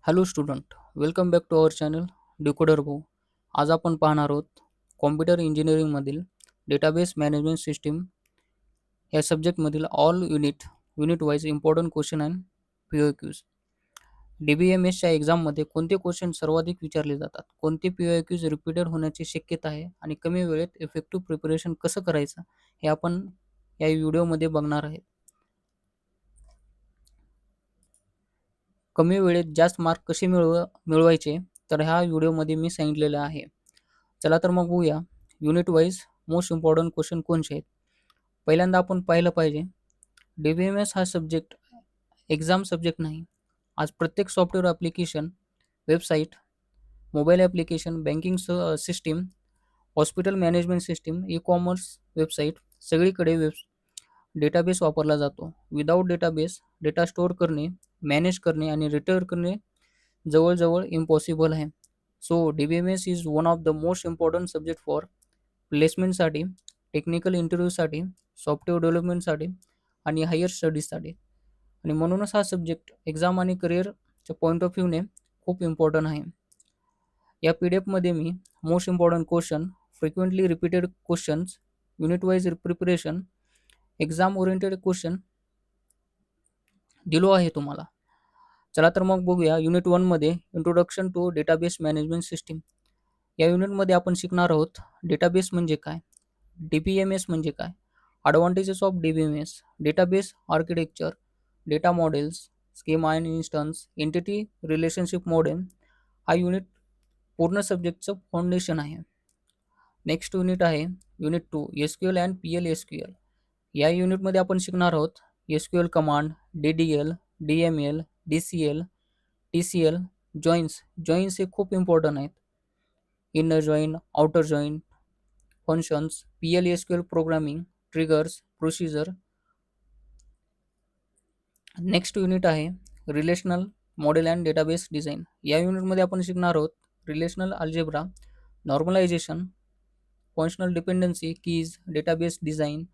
Hello student, welcome back to our channel decoder go. आज आपण पाहणार आहोत कॉम्प्युटर इंजिनिअरिंगमधील डेटाबेस मॅनेजमेंट सिस्टीम या सब्जेक्टमधील all unit wise important question and POQs. DBMSच्या एक्झाममध्ये कोणते क्वेश्चन सर्वाधिक विचारले जातात, कोणते POQs रिपीटेड होण्याची शक्यता आहे आणि कमी वेळेत इफेक्टिव्ह प्रिपरेशन कसं करायचं हे आपण या व्हिडिओमध्ये बघणार आहे. कमी वेळेत जास्त मार्क कसे मिळवायचे तर ह्या व्हिडिओमध्ये मी सांगितलेलं आहे. चला तर मग बघूया unit wise most important question कोणते आहेत. पहिल्यांदा आपण पाहिलं पाहिजे DBMS हा सब्जेक्ट एक्झाम सब्जेक्ट नाही. आज प्रत्येक software application, website, mobile application, banking system, hospital management system, e commerce website सगळीकडे डेटाबेस वापरला जातो. विदाऊट डेटाबेस डेटा स्टोअर करणे, मॅनेज करणे आणि रिटर्न करणे जवळजवळ इम्पॉसिबल आहे. So DBMS is one of the most important subject for प्लेसमेंटसाठी, टेक्निकल इंटरव्ह्यूसाठी, सॉफ्टवेअर डेव्हलपमेंटसाठी आणि हायर स्टडीजसाठी. आणि म्हणूनच हा सब्जेक्ट एक्झाम आणि करिअरच्या पॉईंट ऑफ व्ह्यूने खूप इम्पॉर्टंट आहे. या PDF मध्ये मी most important question, frequently repeated questions, unit wise preparation, exam oriented question दिलो आहे तुम्हाला. चला तर मग बघूया युनिट 1 मध्ये introduction to database management system. या युनिटमध्ये आपण शिकणार आहोत डेटाबेस म्हणजे काय, DBMS म्हणजे काय, advantages of DBMS, database architecture, data models, schema and instance, entity relationship model. हा युनिट पूर्ण सब्जेक्टचं फाउंडेशन आहे. नेक्स्ट युनिट आहे युनिट 2 SQL अँड PL/SQL. या युनिटमध्ये आपण शिकणार आहोत SQL command, DDL, DML, DCL, TCL, joins हे खूप इम्पॉर्टंट आहेत. Inner join, outer join, functions, PL/SQL programming, triggers, procedure. Next unit आहे relational model and database design. या युनिटमध्ये आपण शिकणार आहोत relational algebra, normalization, functional dependency, keys, database design.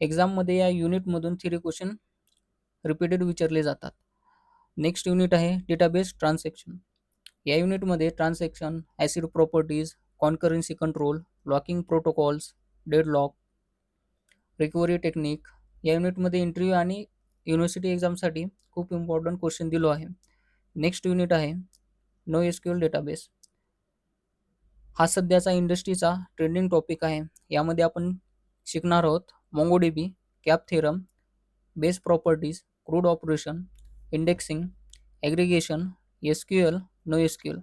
एक्झाममध्ये या युनिटमधून थ्री क्वेश्चन रिपीटेड विचारले जातात. नेक्स्ट युनिट आहे डेटाबेस ट्रान्झॅक्शन. या युनिटमध्ये transaction, acid properties, concurrency control, locking protocols, deadlock, recovery technique. या युनिटमध्ये इंटरव्ह्यू आणि युनिव्हर्सिटी एक्झामसाठी खूप इम्पॉर्टंट क्वेश्चन दिलो आहे. नेक्स्ट युनिट आहे NoSQL डेटाबेस. हा सध्याचा इंडस्ट्रीचा ट्रेंडिंग टॉपिक आहे. यामध्ये आपण शिकणार आहोत MongoDB, cap theorem, base properties, CRUD operation, indexing, aggregation, SQL, NoSQL.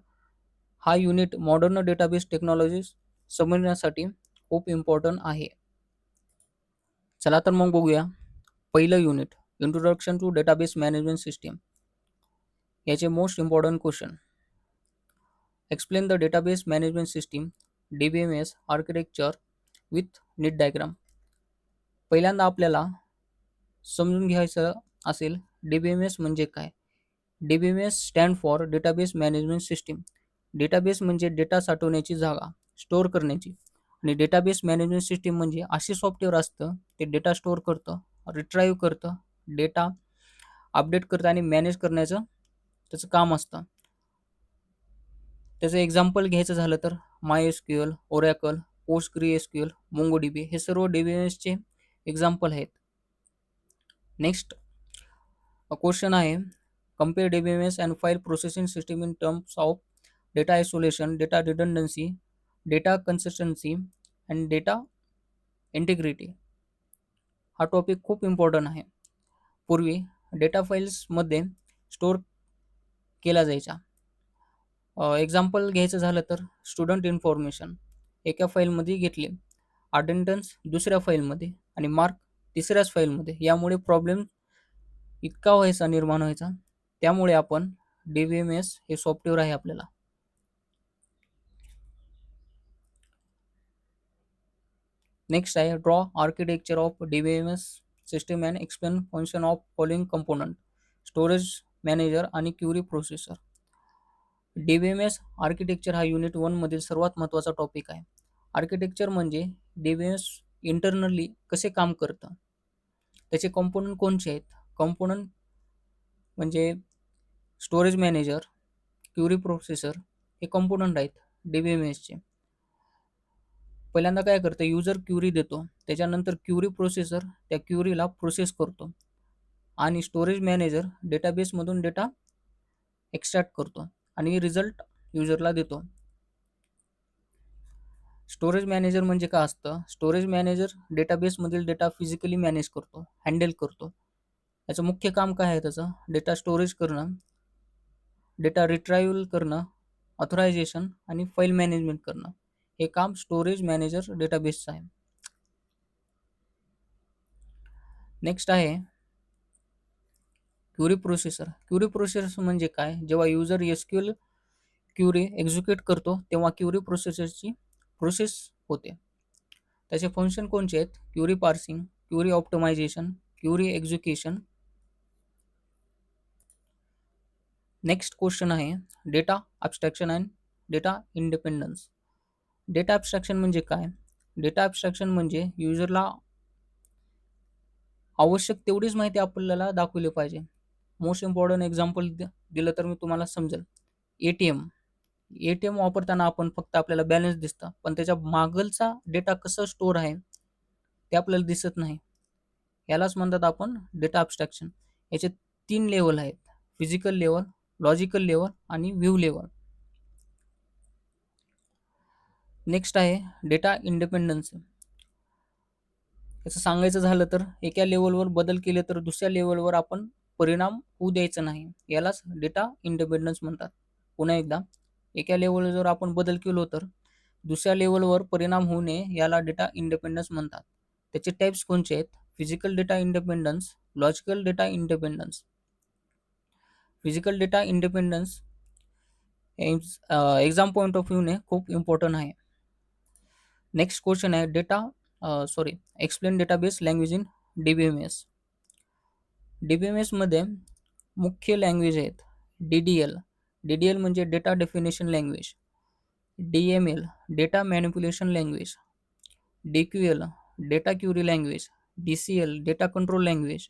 हा युनिट मॉडर्न डेटाबेस टेक्नॉलॉजीज समजण्यासाठी खूप इम्पॉर्टंट आहे. चला तर मग बघूया पहिलं unit introduction to database management system. याचे most important question. Explain the database management system DBMS architecture with neat diagram. पहिल्यांदा आपल्याला समजून घ्यायचं असेल DBMS म्हणजे काय. DBMS stand for database management system. Database म्हणजे डेटा साठवण्याची जागा, स्टोअर करण्याची. आणि डेटाबेस मॅनेजमेंट सिस्टीम म्हणजे असे सॉफ्टवेअर असतं ते डेटा स्टोअर करतं, रिट्राईव्ह करतं, डेटा अपडेट करतं आणि मॅनेज करण्याचं त्याचं काम असतं. त्याचं एक्झाम्पल घ्यायचं झालं तर MySQL, Oracle, PostgreSQL, MongoDB हे सर्व DBMSचे एक्झाम्पल आहेत. नेक्स्ट क्वेश्चन आहे compare DBMS and file processing system in terms of data isolation, data redundancy, data consistency and data integrity. हा टॉपिक खूप इम्पॉर्टंट आहे. पूर्वी डेटा फाईल्समध्ये स्टोअर केला जायचा. एक्झाम्पल घ्यायचं झालं तर स्टुडंट इन्फॉर्मेशन एका फाईलमध्ये घेतली, अटेंडन्स दुसऱ्या फाईलमध्ये आणि मार्क तिसऱ्याच फाईलमध्ये. यामुळे प्रॉब्लेम इतका व्हायचा, निर्माण व्हायचा. त्यामुळे आपण DBMS हे सॉफ्टवेअर आहे आपल्याला. नेक्स्ट आहे draw architecture of DBMS system and explain function of following component, storage manager आणि क्युरी प्रोसेसर. DBMS आर्किटेक्चर हा युनिट 1 मधील सर्वात महत्त्वाचा टॉपिक आहे. आर्किटेक्चर म्हणजे DBMS इंटरनली कसे काम करतं, त्याचे कंपोनंट कोणते आहेत. कंपोनंट म्हणजे स्टोरेज मॅनेजर, क्युरी प्रोसेसर हे कंपोनंट आहेत DBMSचे. पहिल्यांदा काय करतं, युजर क्युरी देतो, त्याच्यानंतर क्युरी प्रोसेसर त्या क्युरीला प्रोसेस करतो आणि स्टोरेज मॅनेजर डेटाबेसमधून डेटा एक्स्ट्रॅक्ट करतो आणि रिझल्ट युजरला देतो. स्टोरेज मॅनेजर म्हणजे काय असतं, स्टोरेज मॅनेजर डेटाबेसमधील डेटा फिजिकली मॅनेज करतो, हँडल करतो. याचं मुख्य काम काय आहे, त्याचं डेटा स्टोरेज करणं, डेटा रिट्रायव्हल करणं, ऑथरायझेशन आणि फाईल मॅनेजमेंट करणं, हे काम स्टोरेज मॅनेजर डेटाबेसचं आहे. नेक्स्ट आहे क्युरी प्रोसेसर. क्युरी प्रोसेसर म्हणजे काय, जेव्हा युजर SQL क्युरी एक्झिक्यूट करतो तेव्हा क्युरी प्रोसेसरची प्रोसेस होते. त्याचे फंक्शन कोणते आहेत, query parsing, query optimization, query execution. Next question आहे data abstraction and data independence. Data abstraction म्हणजे काय, डेटा ॲब्स्ट्रॅक्शन म्हणजे युजरला आवश्यक तेवढीच माहिती आपल्याला दाखवली पाहिजे. मोस्ट इम्पॉर्टंट एक्झाम्पल दिलं तर मी तुम्हाला समजेल. एटीएम वापरताना आपण फक्त आपल्याला बॅलन्स दिसतं, पण त्याच्या मागलचा डेटा कसं स्टोअर आहे ते आपल्याला दिसत नाही. यालाच म्हणतात आपण डेटा ॲब्स्ट्रॅक्शन. याचे 3 लेवल आहेत, फिजिकल लेवल, लॉजिकल लेवल आणि व्ह्यू लेवल. नेक्स्ट आहे डेटा इंडिपेंडन्स. याचं सांगायचं झालं तर एका लेवलवर बदल केले तर दुसऱ्या लेवलवर आपण परिणाम होऊ द्यायचा नाही, यालाच डेटा इंडिपेंडन्स म्हणतात. पुन्हा एकदा, एका लेवलवर जर आपण बदल केलो तर दुसऱ्या लेवलवर परिणाम होऊ नये, याला डेटा इंडिपेंडन्स म्हणतात. त्याचे टाईप्स कोणते आहेत, physical data independence, logical data independence. Physical data independence exam point of व्ह्यूने खूप इम्पॉर्टंट आहे. नेक्स्ट क्वेश्चन आहे explain database language in DBMS. DBMS मध्ये मुख्य लँग्वेज आहेत DDL म्हणजे data definition language, DML data manipulation language, DQL data query language, DCL data control language,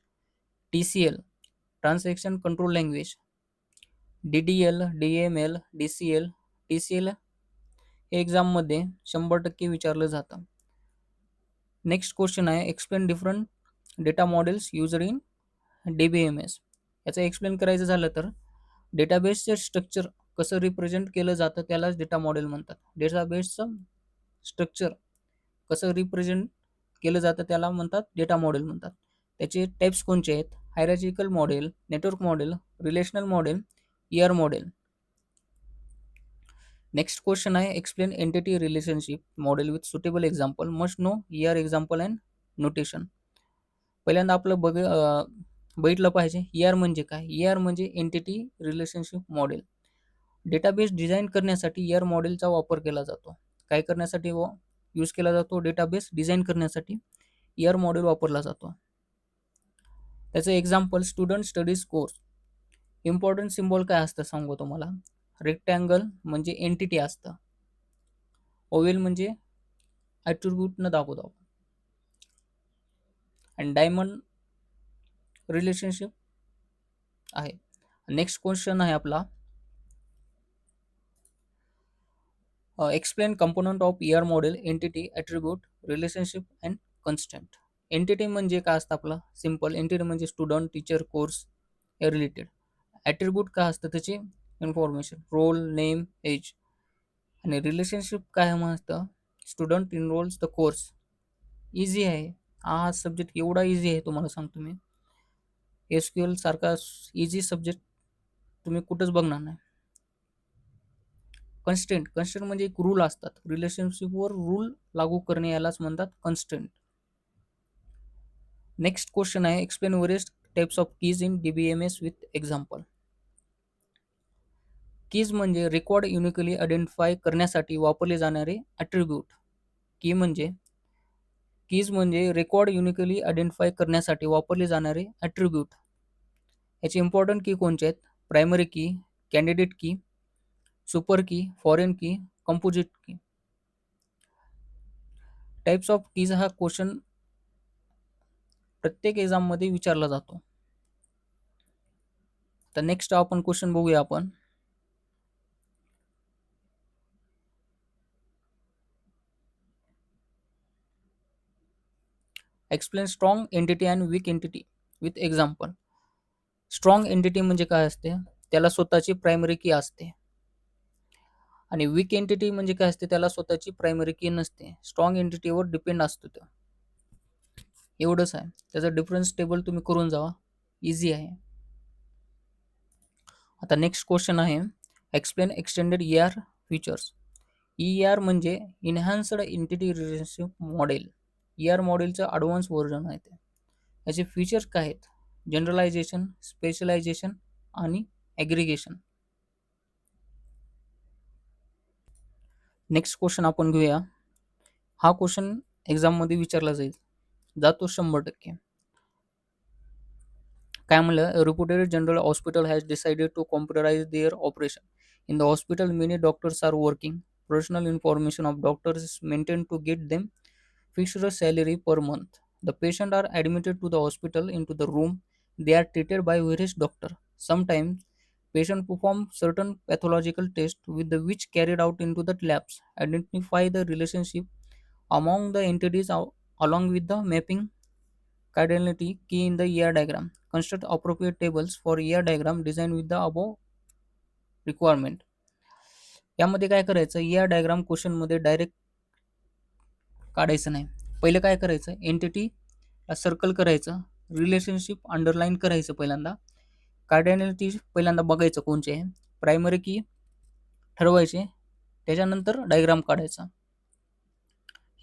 TCL transaction control language. DDL, DML, DCL, TCL हे एक्झाममध्ये 100% विचारलं जातं. Next question आहे explain different data models user in DBMS. याचं explain करायचं झालं तर डेटाबेसचे structure कसं रिप्रेझेंट केलं जातं त्यालाच डेटा मॉडेल म्हणतात. डेटाबेसचं स्ट्रक्चर कसं रिप्रेझेंट केलं जातं त्याला म्हणतात डेटा मॉडेल म्हणतात. त्याचे टाईप्स कोणते आहेत, hierarchical model, network model, relational model, ER model. Next question आहे explain entity relationship model with suitable example, must know ER example and notation. पहिल्यांदा आपलं बघितलं पाहिजे ER म्हणजे काय. ER म्हणजे entity relationship model. Database design करण्यासाठी ER मॉडेलचा वापर केला जातो. काय करण्यासाठी यूज केला जातो, डेटाबेस डिझाईन करण्यासाठी ER मॉडेल वापरला जातो. त्याचं example student studies course. Important symbol काय असतं सांगू तुम्हाला. रेक्टँगल म्हणजे एंटिटी असतं, ओवेल म्हणजे ॲट्रिब्यूटनं दाखवतो, आणि डायमंड रिलेशनशिप आहे. नेक्स्ट क्वेश्चन आहे आपला explain component of ER model, entity, attribute, relationship and constant. Entity म्हणजे काय असतं आपलं सिम्पल, एंटिटी म्हणजे स्टुडंट, टीचर, कोर्स हे रिलेटेड. ॲट्रिब्यूट काय असतं त्याची इन्फॉर्मेशन, रोल, नेम, एज. आणि रिलेशनशिप काय असतं, स्टुडंट इनरोल्स द कोर्स. इझी आहे हा सब्जेक्ट, एवढा इझी आहे तुम्हाला सांगतो मी. SQL सारखा इझी सब्जेक्ट तुम्ही कुठंच बघणार नाही. कन्स्टेंट म्हणजे एक रूल असतात, रिलेशनशिपवर रूल लागू करणे यालाच म्हणतात कन्स्टेंट. नेक्स्ट क्वेश्चन आहे explain various types of keys in DBMS with example. Keys म्हणजे रेकॉर्ड युनिकली आयडेंटिफाय करण्यासाठी वापरले जाणारे ॲट्रिब्यूट. कीज म्हणजे रेकॉर्ड युनिकली आयडेंटिफाय करण्यासाठी वापरले जाणारे ॲट्रिब्यूट. याचे इम्पॉर्टंट की कोणते आहेत, प्रायमरी की, कॅन्डिडेट की, सुपर की, foreign key, composite key. Types of keys हा क्वेश्चन प्रत्येक एक्झाम मध्ये विचारला जातो. तर नेक्स्ट आपण क्वेश्चन बघूया आपण. Explain strong entity and weak entity with example. Strong entity म्हणजे काय असते, त्याला स्वतःची प्रायमरी की असते. आणि वीक एंटिटी म्हणजे काय असते, त्याला स्वतःची प्रायमरी की नसते. स्ट्रॉंग एंटिटीवर डिपेंड असतो तो. एवढंच आहे. त्याचा डिफरन्स टेबल तुम्ही करून जावा, इझी आहे. आता नेक्स्ट क्वेश्चन आहे, explain extended ER features. ER म्हणजे enhanced entity relationship model. ER मॉडेलचं ॲडव्हान्स व्हर्जन आहे ते. याचे फीचर्स काय आहेत, जनरलायझेशन, स्पेशलायझेशन आणि ॲग्रिगेशन. नेक्स्ट क्वेश्चन आपण घेऊया. हा क्वेश्चन एक्झाममध्ये विचारला जाईल, जातो 100%. काय म्हणलं, reputed general hospital has decided to computerize their operation. In the hospital many doctors are working. Personal information of doctors is maintained to get them fixed salary per month. The patient are admitted to the hospital into the room. They are treated by various doctor. Sometimes patient perform certain pathological tests with the which carried out into the labs. Identify the relationship among the entities along with the mapping cardinality key in the ER diagram. Construct appropriate tables for ER diagram designed with the above requirement. यामध्ये काय करायचं, ER diagram question मध्ये direct काढायचं नाही. पहिलं काय करायचं, entity circle करायचं, रिलेशनशिप अंडरलाईन करायचं पहिल्यांदा, कार्डिनॅलिटी पहिल्यांदा बघायचं कोणचे आहे, प्रायमरी की ठरवायचे, त्याच्यानंतर डायग्राम काढायचा.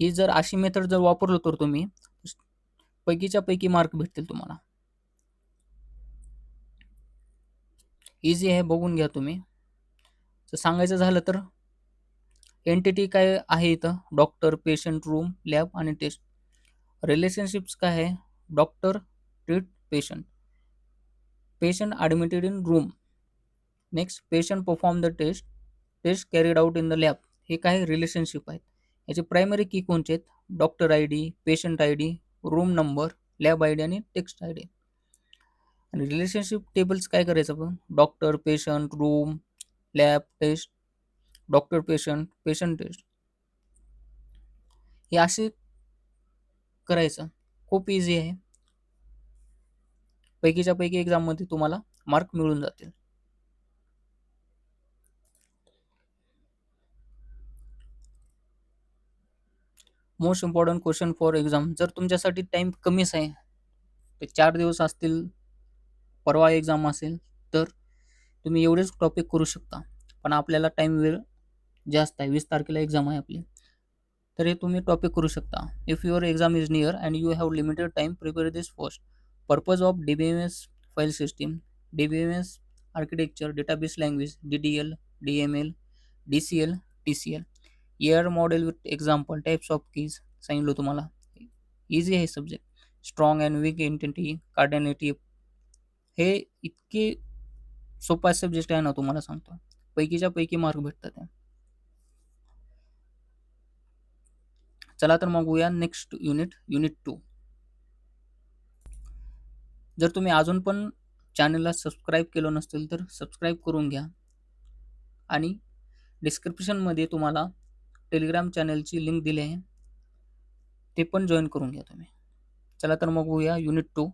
ही जर अशी मेथड जर वापरलो तर तुम्ही पैकीच्या पैकी मार्क भेटतील तुम्हाला. इझी आहे, बघून घ्या तुम्ही. तर सांगायचं झालं तर एंटिटी काय आहे इथं, डॉक्टर, पेशंट, रूम, लॅब आणि टेस्ट. रिलेशनशिप्स काय आहे, doctor treat patient, patient admitted in room. Next patient perform the test, test carried out in the lab. हे काय रिलेशनशिप आहेत. याचे प्रायमरी की कोणचे आहेत, doctor I D, patient I D, room number, lab I D आणि text I D. आणि relationship tables काय करायचं आपण, doctor, patient, room, lab, test, doctor, patient, patient, taste. हे असे करायचं, खूप इझी आहे. पैकीच्या पैकी एक्झाममध्ये तुम्हाला मार्क मिळून जातील. Most important question for exam. जर तुमच्यासाठी टाइम कमीच आहे, ते 4 दिवस असतील, परवा एक्झाम असेल, तर तुम्ही एवढेच टॉपिक करू शकता. पण आपल्याला टाइम वेळ जास्त आहे, 20 तारखेला एक्झाम आहे आपली, तर हे तुम्ही टॉपिक करू शकता. If your exam is near and you have limited time, prepare this first. Purpose of DBMS file system, DBMS architecture, database language, DDL, DML, DCL, TCL. ER model with example, types of keys सांगितलं तुम्हाला. Easy आहे subject. Strong and weak entity, cardinality, हे इतके सोपा subject आहे ना, तुम्हाला सांगतो, पैकीच्या पैकी मार्क भेटतात आहे. चला तर मग बघूया नेक्स्ट युनिट, युनिट 2. जर तुम्ही अजून पण चॅनलला सबस्क्राईब केलं नसेल तर सबस्क्राईब करून घ्या. आणि डिस्क्रिप्शनमध्ये तुम्हाला टेलिग्राम चॅनलची लिंक दिली आहे, ते पण जॉईन करून घ्या तुम्ही. चला तर मग बघूया युनिट 2.